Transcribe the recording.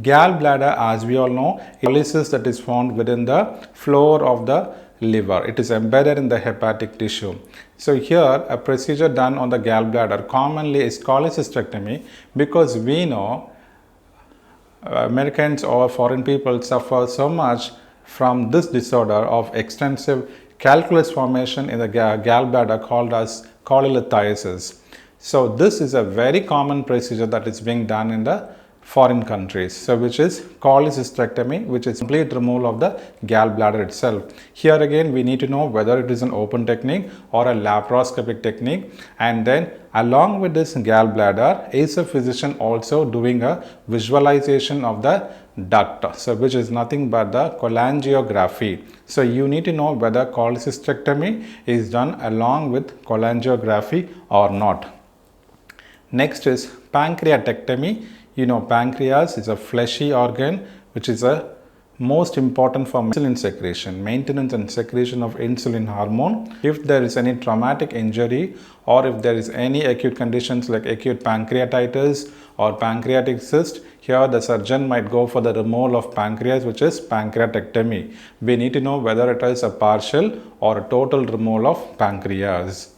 Gallbladder, as we all know, is a that is found within the floor of the liver. It is embedded in the hepatic tissue. So here a procedure done on the gallbladder commonly is cholecystectomy, because we know Americans or foreign people suffer so much from this disorder of extensive calculus formation in the gallbladder called as cholecystectomy. So this is a very common procedure that is being done in the foreign countries, so which is cholecystectomy, which is complete removal of the gallbladder itself. Here again we need to know whether it is an open technique or a laparoscopic technique, and then along with this gallbladder is a physician also doing a visualization of the duct, so which is nothing but the cholangiography. So you need to know whether cholecystectomy is done along with cholangiography or not. Next is pancreatectomy. You know, pancreas is a fleshy organ which is a most important for insulin secretion, maintenance and secretion of insulin hormone. If there is any traumatic injury or if there is any acute conditions like acute pancreatitis or pancreatic cyst, here the surgeon might go for the removal of pancreas, which is pancreatectomy. We need to know whether it is a partial or a total removal of pancreas.